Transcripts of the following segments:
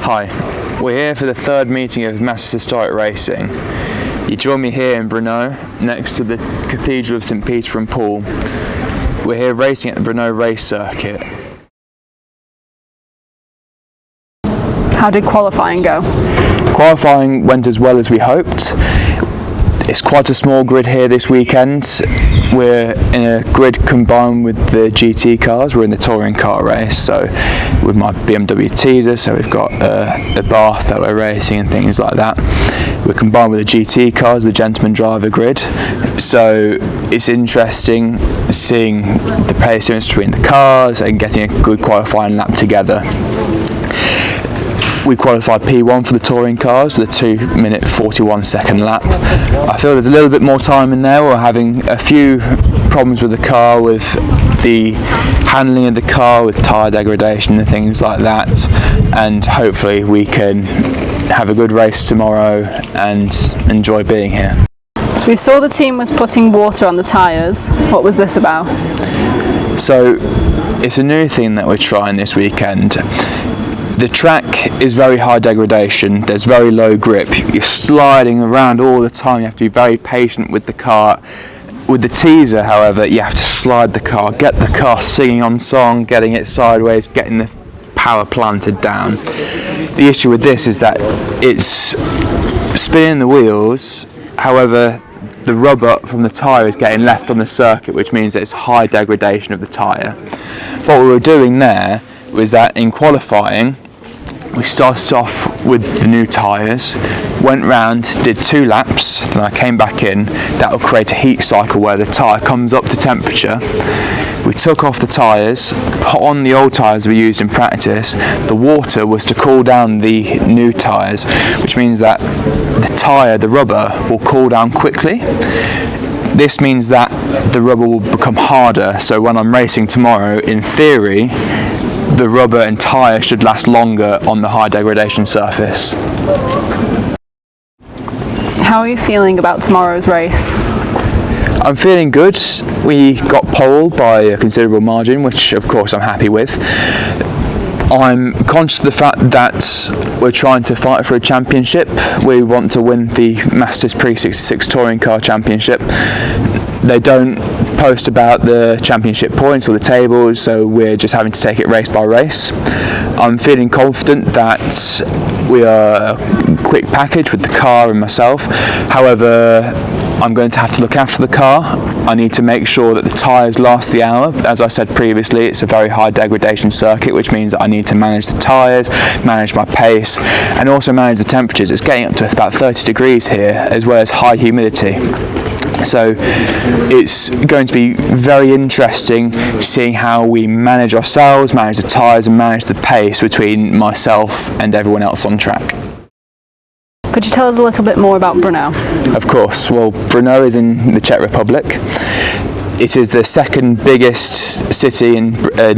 Hi, we're here for the third meeting of Masters Historic Racing. You join me here in Brno, next to the Cathedral of St Peter and Paul. We're here racing at the Brno race circuit. How did qualifying go? Qualifying went as well as we hoped. It's quite a small grid here this weekend. We're in a grid combined with the GT cars. We're in the touring car race, so with my BMW Tisa, so we've got a Bath that we're racing and things like that. We're combined with the GT cars, the gentleman driver grid, so it's interesting seeing the pace difference between the cars and getting a good qualifying lap together. We qualified P1 for the touring cars with a 2-minute 41-second lap. I feel there's a little bit more time in there. We're having a few problems with the car, with the handling of the car, with tyre degradation and things like that, and hopefully we can have a good race tomorrow and enjoy being here. So we saw the team was putting water on the tyres. What was this about? So it's a new thing that we're trying this weekend. The track is very high degradation, there's very low grip, you're sliding around all the time, you have to be very patient with the car. With the Tisa, however, you have to slide the car, get the car singing on song, getting it sideways, getting the power planted down. The issue with this is that it's spinning the wheels, however the rubber from the tyre is getting left on the circuit, which means that it's high degradation of the tyre. What we were doing there was that in qualifying, we started off with the new tyres, went round, did 2 laps, then I came back in. That will create a heat cycle where the tyre comes up to temperature. We took off the tyres, put on the old tyres we used in practice. The water was to cool down the new tyres, which means that the tyre, the rubber, will cool down quickly. This means that the rubber will become harder, so when I'm racing tomorrow, in theory, the rubber and tyre should last longer on the high degradation surface. How are you feeling about tomorrow's race? I'm feeling good. We got pole by a considerable margin, which of course I'm happy with. I'm conscious of the fact that we're trying to fight for a championship. We want to win the Masters Pre-66 Touring Car Championship. They don't post about the championship points or the tables, so we're just having to take it race by race. I'm feeling confident that we are a quick package with the car and myself. However, I'm going to have to look after the car. I need to make sure that the tyres last the hour. As I said previously, it's a very high degradation circuit, which means that I need to manage the tyres, manage my pace, and also manage the temperatures. It's getting up to about 30 degrees here, as well as high humidity. So it's going to be very interesting seeing how we manage ourselves, manage the tyres and manage the pace between myself and everyone else on track. Could you tell us a little bit more about Brno? Of course. Well, Brno is in the Czech Republic. It is the second biggest city in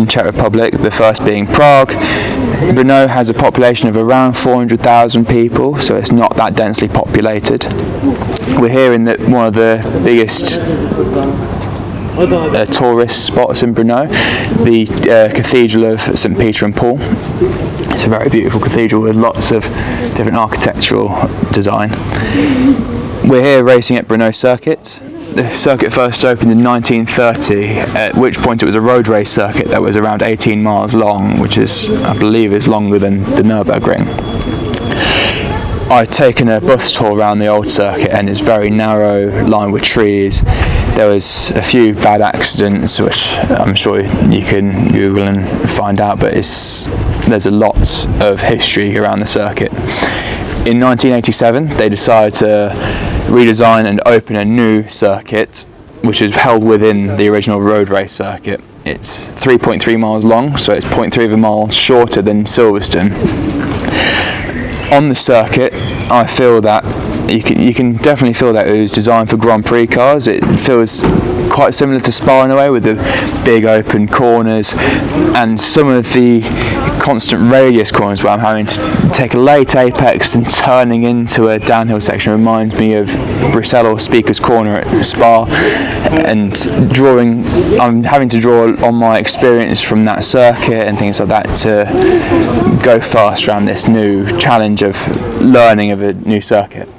Czech Republic, the first being Prague. Brno has a population of around 400,000 people, so it's not that densely populated. We're here in one of the biggest tourist spots in Brno, the Cathedral of St Peter and Paul. It's a very beautiful cathedral with lots of different architectural design. We're here racing at Brno Circuit. The circuit first opened in 1930, at which point it was a road race circuit that was around 18 miles long, which is, I believe, is longer than the Nürburgring. I've taken a bus tour around the old circuit and it's very narrow, lined with trees. There was a few bad accidents, which I'm sure you can Google and find out, but there's a lot of history around the circuit. In 1987, they decided to redesign and open a new circuit, which is held within the original road race circuit. It's 3.3 miles long, so it's 0.3 of a mile shorter than Silverstone. On the circuit, I feel that you can definitely feel that it was designed for Grand Prix cars. It feels quite similar to Spa in a way, with the big open corners and some of the constant radius corners where I'm having to take a late apex and turning into a downhill section reminds me of Bruxelles or Speaker's Corner at Spa, and I'm having to draw on my experience from that circuit and things like that to go fast around this new challenge of learning of a new circuit.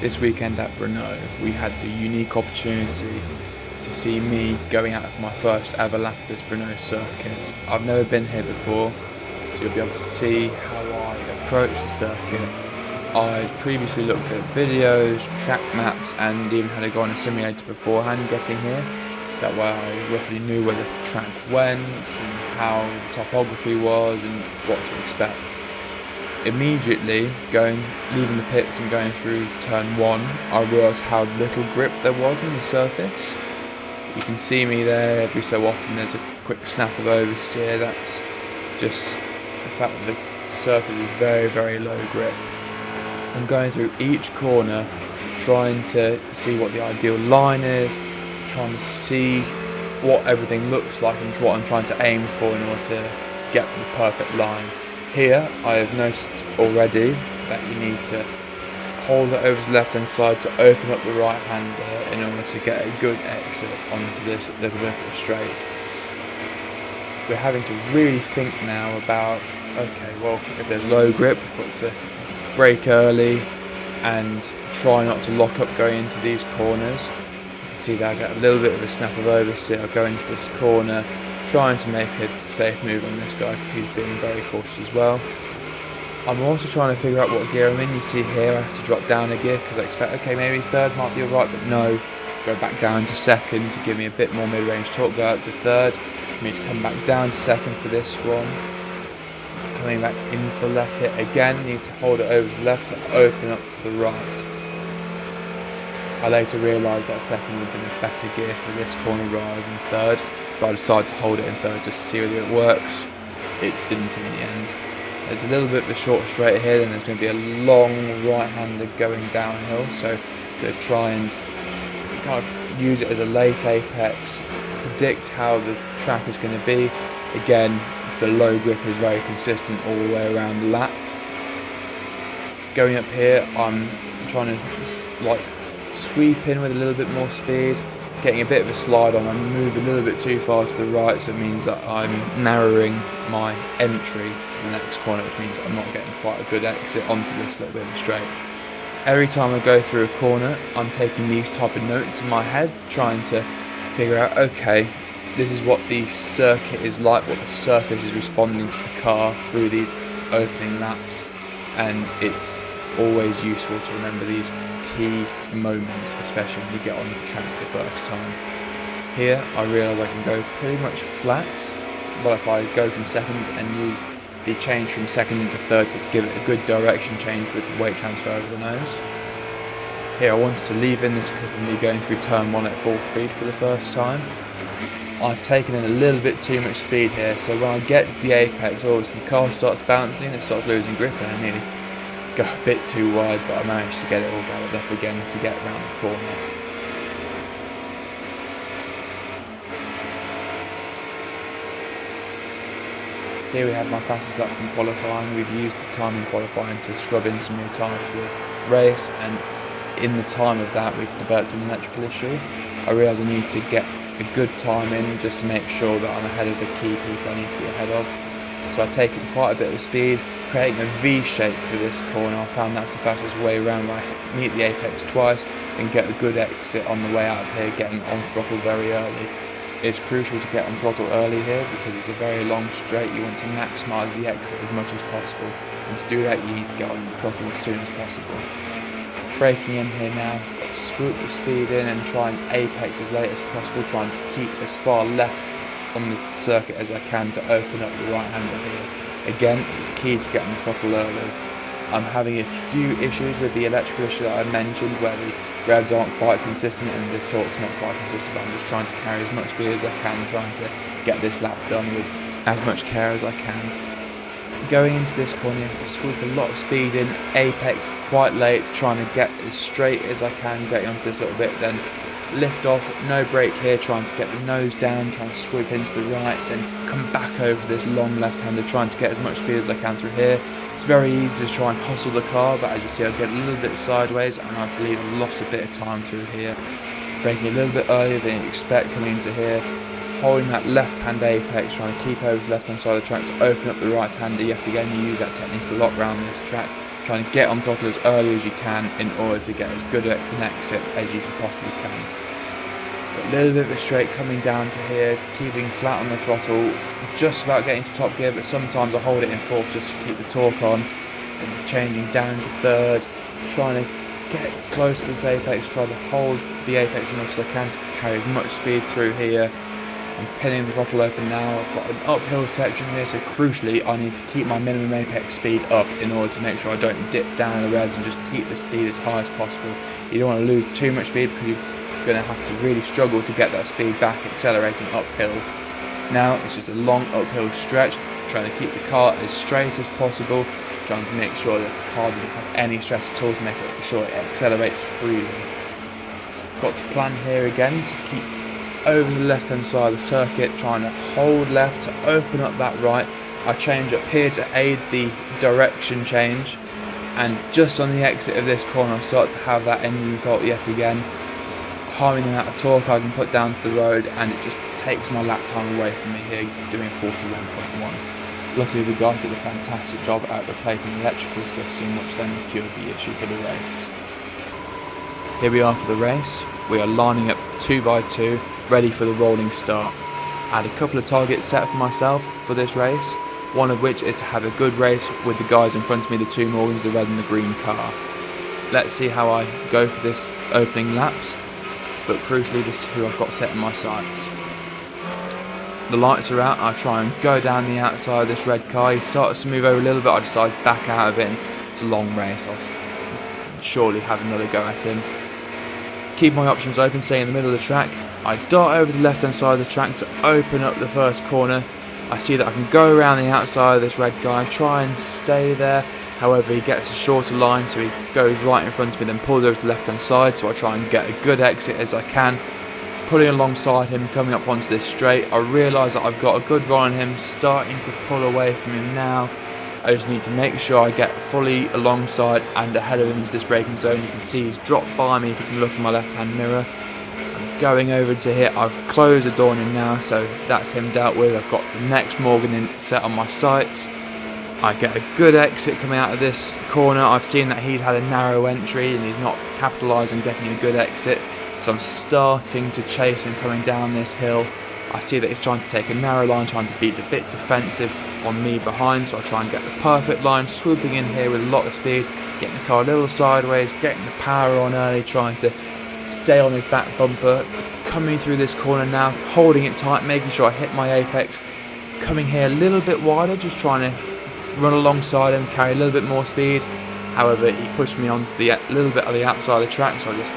This weekend at Brno, we had the unique opportunity to see me going out for my first ever lap of this Brno circuit. I've never been here before, so you'll be able to see how I approach the circuit. I previously looked at videos, track maps, and even had to go on a simulator beforehand getting here. That way I roughly knew where the track went and how the topography was and what to expect. Immediately, leaving the pits and going through turn 1, I realised how little grip there was on the surface. You can see me there every so often. There's a quick snap of oversteer. That's just the fact that the surface is very, very low grip. I'm going through each corner, trying to see what the ideal line is, trying to see what everything looks like and what I'm trying to aim for in order to get the perfect line. Here, I have noticed already that you need to hold it over to the left hand side to open up the right hander in order to get a good exit onto this little bit of a straight. We're having to really think now about, okay, well, if there's low grip, we've got to brake early and try not to lock up going into these corners. You can see that I get a little bit of a snap of oversteer. I'll go into this corner, trying to make a safe move on this guy because he's being very cautious as well. I'm also trying to figure out what gear I'm in. You see here I have to drop down a gear because I expect, okay, maybe third might be alright, but no. Go back down to second to give me a bit more mid-range torque, go up to third, for me to come back down to second for this one. coming back into the left here. Again, need to hold it over to the left to open up to the right. I later realised that second would have been a better gear for this corner rather than third, but I decided to hold it in third just to see whether it works. It didn't in the end. There's a little bit of a short straight here, then there's going to be a long right-hander going downhill, so I'm going to try and kind of use it as a late apex, predict how the track is going to be. Again, the low grip is very consistent all the way around the lap. Going up here, I'm trying to sweep in with a little bit more speed, getting a bit of a slide on. I move a little bit too far to the right, so it means that I'm narrowing my entry to the next corner, which means I'm not getting quite a good exit onto this little bit of a straight. Every time I go through a corner, I'm taking these type of notes in my head, trying to figure out, okay, this is what the circuit is like, what the surface is responding to the car through these opening laps, and it's always useful to remember these key moments, especially when you get on the track the first time. Here I realise I can go pretty much flat, but if I go from second and use the change from second into third to give it a good direction change with the weight transfer over the nose. Here I wanted to leave in this clip of me going through turn 1 at full speed for the first time. I've taken in a little bit too much speed here, so when I get to the apex, all of a sudden the car starts bouncing, it starts losing grip, and I nearly go a bit too wide, but I managed to get it all gathered up again to get around the corner. Here we have my fastest lap from qualifying. We've used the time in qualifying to scrub in some new time for the race, and in the time of that we've developed an electrical issue. I realise I need to get a good time in just to make sure that I'm ahead of the key people I need to be ahead of. So I've taken quite a bit of speed, creating a V shape for this corner. I found that's the fastest way around, where I meet the apex twice and get a good exit on the way out of here, getting on throttle very early. It's crucial to get on throttle early here because it's a very long straight. You want to maximise the exit as much as possible, and to do that you need to get on throttle as soon as possible. Braking in here now, got to swoop the speed in and try and apex as late as possible, trying to keep as far left on the circuit as I can to open up the right hander here. Again, it's key to get on the throttle early. I'm having a few issues with the electrical issue that I mentioned, where the revs aren't quite consistent and the torque's not quite consistent, but I'm just trying to carry as much speed as I can, trying to get this lap done with as much care as I can. Going into this corner, you have to swoop a lot of speed in, apex quite late, trying to get as straight as I can, getting onto this little bit, then lift off, no brake here, trying to get the nose down, trying to swoop into the right, then come back over this long left-hander, trying to get as much speed as I can through here. It's very easy to try and hustle the car, but as you see I get a little bit sideways, and I believe I've lost a bit of time through here. Braking a little bit earlier than you expect coming into here, holding that left-hand apex, trying to keep over the left-hand side of the track to open up the right-hander. Yet again, you use that technique a lot around this track, trying to get on throttle as early as you can in order to get as good an exit as you possibly can. A little bit of a straight coming down to here, keeping flat on the throttle, just about getting to top gear, but sometimes I hold it in fourth just to keep the torque on, and changing down to third, trying to get close to this apex, try to hold the apex as much as I can to carry as much speed through here. I'm pinning the throttle open now. I've got an uphill section here, so crucially I need to keep my minimum apex speed up in order to make sure I don't dip down the revs and just keep the speed as high as possible. You don't want to lose too much speed because you're going to have to really struggle to get that speed back accelerating uphill. Now it's just a long uphill stretch, trying to keep the car as straight as possible, trying to make sure that the car doesn't have any stress at all to make sure it accelerates freely. Got to plan here again to keep over the left hand side of the circuit, trying to hold left to open up that right. I change up here to aid the direction change, and just on the exit of this corner I start to have that engine fault yet again, harming the amount of torque I can put down to the road, and it just takes my lap time away from me here, doing 41.1. Luckily the guys did a fantastic job at replacing the electrical system, which then cured the issue for the race. Here we are for the race. We are lining up 2 by 2, ready for the rolling start. I had a couple of targets set for myself for this race, one of which is to have a good race with the guys in front of me, the 2 Morgans, the red and the green car. Let's see how I go for this opening laps, but crucially this is who I've got set in my sights. the lights are out, I try and go down the outside of this red car. He starts to move over a little bit, I decide to back out of it. It's a long race, I'll surely have another go at him. Keep my options open, stay in the middle of the track. I dart over to the left hand side of the track to open up the first corner. I see that I can go around the outside of this red guy, try and stay there. However, he gets a shorter line, so he goes right in front of me, then pulls over to the left hand side, so I try and get a good exit as I can. Pulling alongside him, coming up onto this straight, I realise that I've got a good run on him, starting to pull away from him now. I just need to make sure I get fully alongside and ahead of him into this braking zone. You can see he's dropped by me if you can look in my left hand mirror. I'm going over to here, I've closed the door on him now, so that's him dealt with. I've got the next Morgan in set on my sights. I get a good exit coming out of this corner. I've seen that he's had a narrow entry and he's not capitalised on getting a good exit. So I'm starting to chase him coming down this hill. I see that he's trying to take a narrow line, trying to be a bit defensive on me behind. So I try and get the perfect line, swooping in here with a lot of speed, getting the car a little sideways, getting the power on early, trying to stay on his back bumper. Coming through this corner now, holding it tight, making sure I hit my apex. Coming here a little bit wider, just trying to run alongside him, carry a little bit more speed. However, he pushed me onto the little bit of the outside of the track, so I just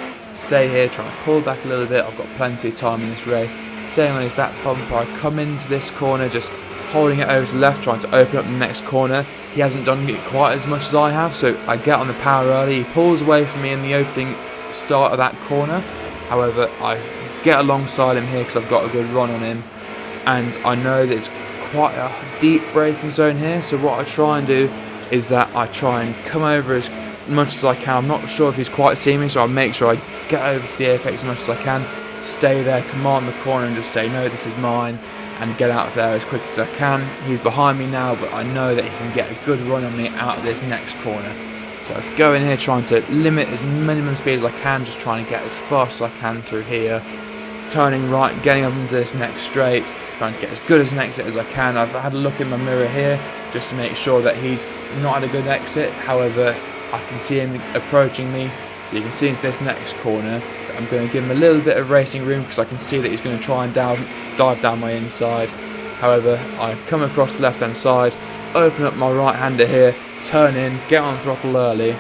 stay here, try and pull back a little bit. I've got plenty of time in this race. Staying on his back bumper, I come into this corner, just holding it over to the left, trying to open up the next corner. He hasn't done it quite as much as I have, so I get on the power early. He pulls away from me in the opening start of that corner. However, I get alongside him here because I've got a good run on him, and I know that it's quite a deep braking zone here, so what I try and do is that I try and come over as much as I can. I'm not sure if he's quite seeing me, so I make sure I get over to the apex as much as I can, stay there, command the corner and just say no, this is mine, and get out of there as quick as I can. He's behind me now, but I know that he can get a good run on me out of this next corner. So I go in here trying to limit as minimum speed as I can, just trying to get as fast as I can through here, turning right, getting up into this next straight, trying to get as good as an exit as I can. I've had a look in my mirror here just to make sure that he's not had a good exit. However, I can see him approaching me, so you can see into this next corner. I'm going to give him a little bit of racing room because I can see that he's going to try and dive down my inside. However, I come across the left hand side, open up my right hander here, turn in, get on throttle early.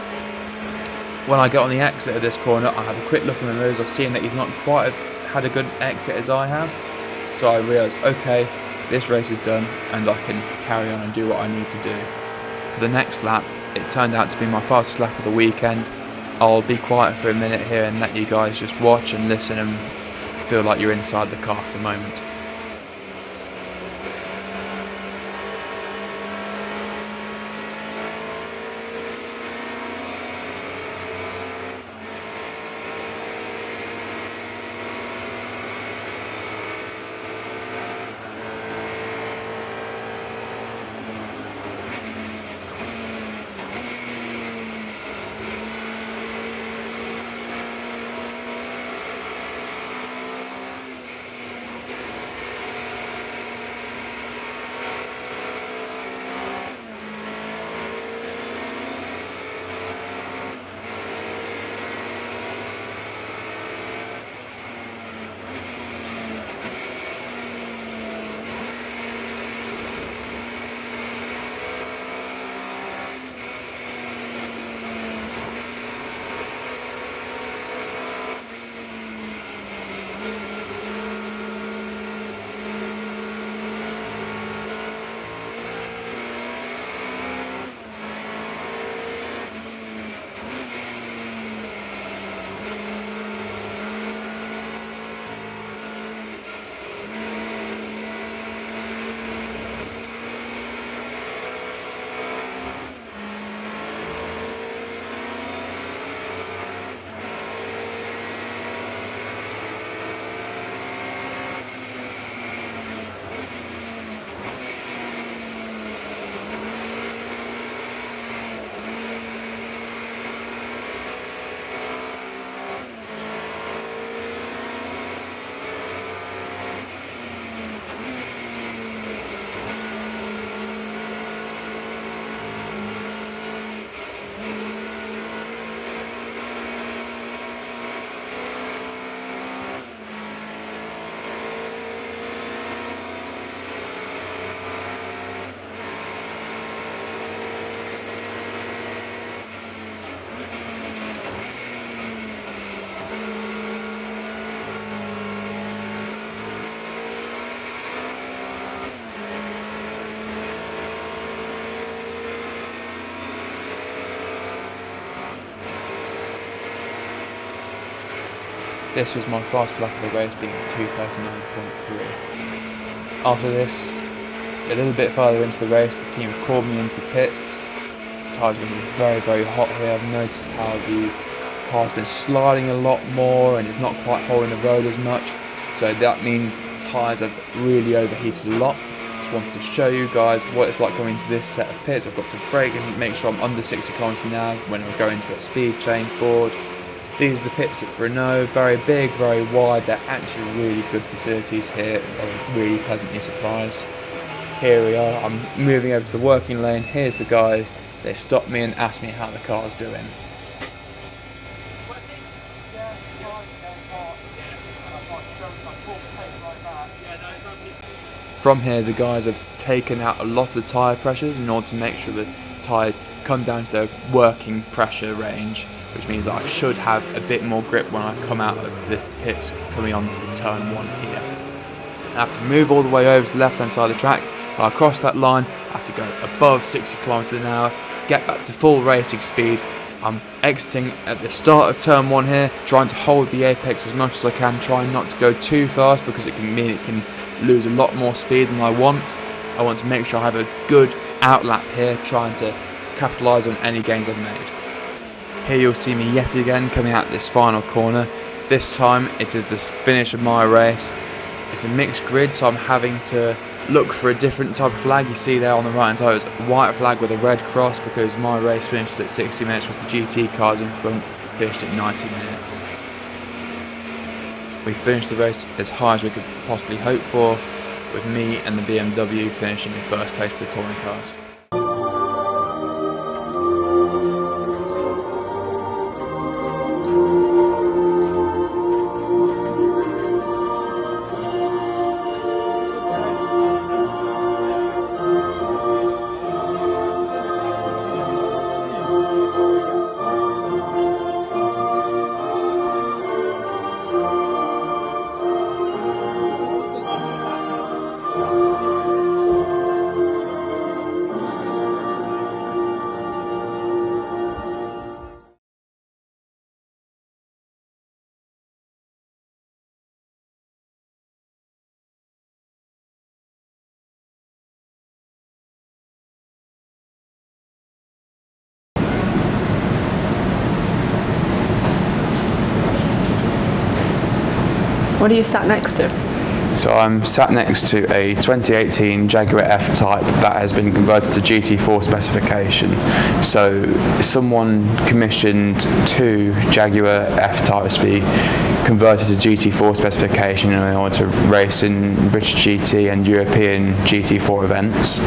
When I get on the exit of this corner, I have a quick look in my mirrors. I've seen that he's not quite had a good exit as I have. So I realise, okay, this race is done and I can carry on and do what I need to do. For the next lap, it turned out to be my fastest lap of the weekend. I'll be quiet for a minute here and let you guys just watch and listen and feel like you're inside the car for the moment. This was my fastest lap of the race, being 2:39.3. After this, a little bit further into the race, the team have called me into the pits. The tyres are going to be very, very hot here. I've noticed how the car's been sliding a lot more and it's not quite holding the road as much. So that means the tyres have really overheated a lot. Just wanted to show you guys what it's like going into this set of pits. I've got to brake and make sure I'm under 60 km an hour when I go into that speed change board. These are the pits at Brno, very big, very wide. They're actually really good facilities here. I was really pleasantly surprised. Here we are, I'm moving over to the working lane. Here's the guys. They stopped me and asked me how the car's doing. From here, the guys have taken out a lot of the tyre pressures in order to make sure the tyres come down to their working pressure range, which means I should have a bit more grip when I come out of the pits coming onto the turn 1 here. I have to move all the way over to the left hand side of the track. When I cross that line, I have to go above 60 km an hour, get back to full racing speed. I'm exiting at the start of turn 1 here, trying to hold the apex as much as I can, trying not to go too fast because it can mean it can lose a lot more speed than I want. I want to make sure I have a good outlap here, trying to capitalise on any gains I've made. Here you'll see me yet again coming out this final corner. This time it is the finish of my race. It's a mixed grid, so I'm having to look for a different type of flag. You see there on the right hand side, it's a white flag with a red cross because my race finished at 60 minutes with the GT cars in front, finished at 90 minutes. We finished the race as high as we could possibly hope for, with me and the BMW finishing in first place for the touring cars. What are you sat next to? So I'm sat next to a 2018 Jaguar F-Type that has been converted to GT4 specification. So someone commissioned 2 Jaguar F-Types to be converted to GT4 specification in order to race in British GT and European GT4 events.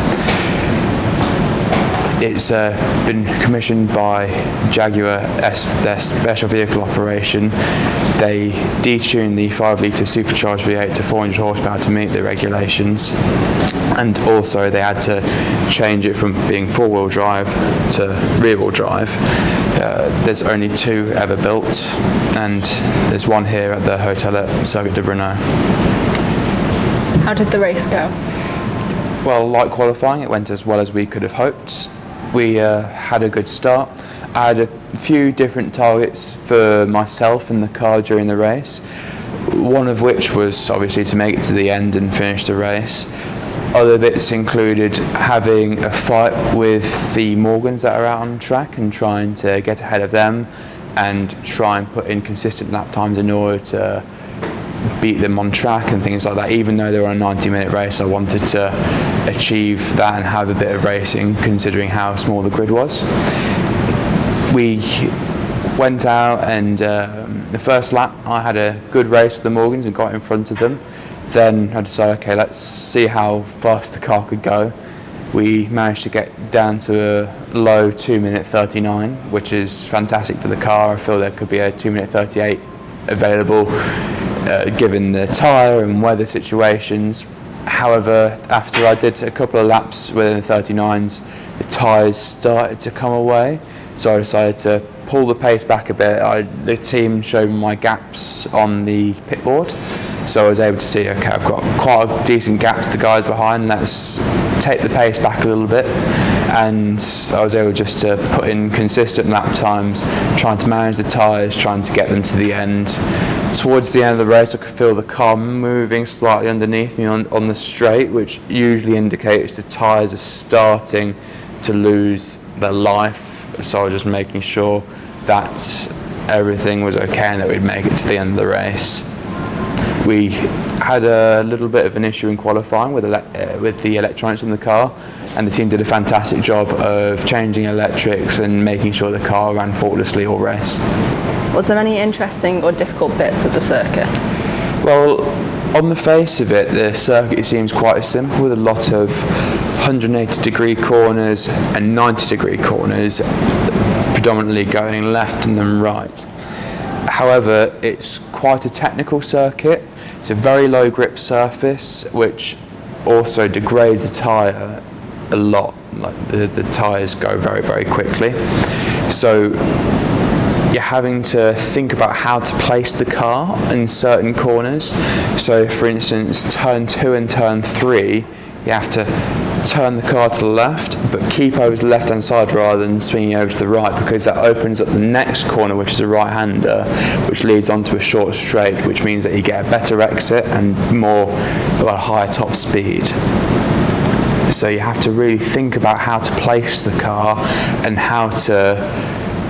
It's been commissioned by Jaguar as their special vehicle operation. They detuned the 5-litre supercharged V8 to 400 horsepower to meet the regulations, and also they had to change it from being 4-wheel drive to rear-wheel drive. There's only 2 ever built, and there's one here at the hotel at Circuit de Brno. How did the race go? Well, like qualifying, it went as well as we could have hoped. We had a good start. I had a few different targets for myself and the car during the race, one of which was obviously to make it to the end and finish the race. Other bits included having a fight with the Morgans that are out on track and trying to get ahead of them and try and put in consistent lap times in order to beat them on track and things like that. Even though they were a 90-minute race, I wanted to achieve that and have a bit of racing considering how small the grid was. We went out and the first lap I had a good race with the Morgans and got in front of them. Then I decided, okay, let's see how fast the car could go. We managed to get down to a low 2-minute 39, which is fantastic for the car. I feel there could be a 2-minute 38 available given the tyre and weather situations. However, after I did a couple of laps within the 39s, the tyres started to come away, so I decided to pull the pace back a bit. The team showed me my gaps on the pit board, so I was able to see, okay, I've got quite a decent gap to the guys behind, let's take the pace back a little bit. and I was able just to put in consistent lap times, trying to manage the tyres, trying to get them to the end. Towards the end of the race, I could feel the car moving slightly underneath me on the straight, which usually indicates the tyres are starting to lose their life. So I was just making sure that everything was okay and that we'd make it to the end of the race. We had a little bit of an issue in qualifying with the electronics in the car, and the team did a fantastic job of changing electrics and making sure the car ran faultlessly all race. Was there any interesting or difficult bits of the circuit? Well, on the face of it, the circuit seems quite simple, with a lot of 180-degree corners and 90-degree corners, predominantly going left and then right. However, it's quite a technical circuit. It's a very low grip surface, which also degrades the tyre a lot. Like the tyres go very, very quickly. So you're having to think about how to place the car in certain corners. So for instance, turn 2 and turn 3, you have to turn the car to the left, but keep over to the left-hand side rather than swinging over to the right, because that opens up the next corner, which is a right-hander, which leads onto a short straight, which means that you get a better exit and a higher top speed. So you have to really think about how to place the car and how to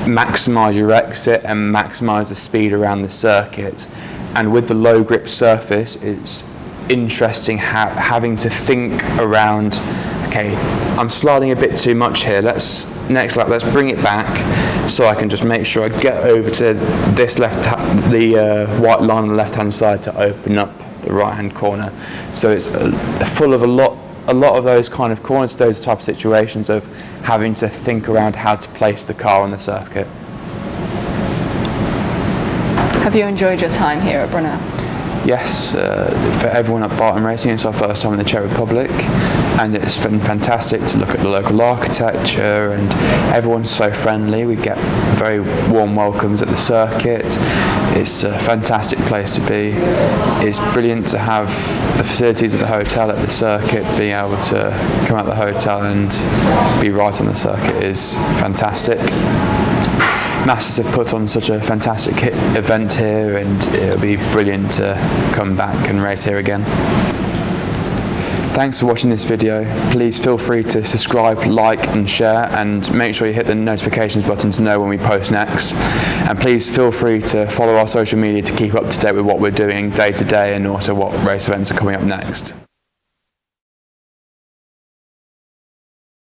maximise your exit and maximise the speed around the circuit. And with the low grip surface, it's interesting having to think around, okay, I'm sliding a bit too much here, next lap let's bring it back so I can just make sure I get over to this the white line on the left hand side to open up the right hand corner. So it's full of a lot of those kind of corners, those type of situations of having to think around how to place the car on the circuit. Have you enjoyed your time here at Brno? Yes, for everyone at Barton Racing, it's our first time in the Czech Republic, and it's been fantastic to look at the local architecture, and everyone's so friendly. We get very warm welcomes at the circuit. It's a fantastic place to be. It's brilliant to have the facilities at the hotel at the circuit. Being able to come out of the hotel and be right on the circuit is fantastic. Masters have put on such a fantastic event here, and it'll be brilliant to come back and race here again. Thanks for watching this video. Please feel free to subscribe, like and share, and make sure you hit the notifications button to know when we post next. And please feel free to follow our social media to keep up to date with what we're doing day to day and also what race events are coming up next.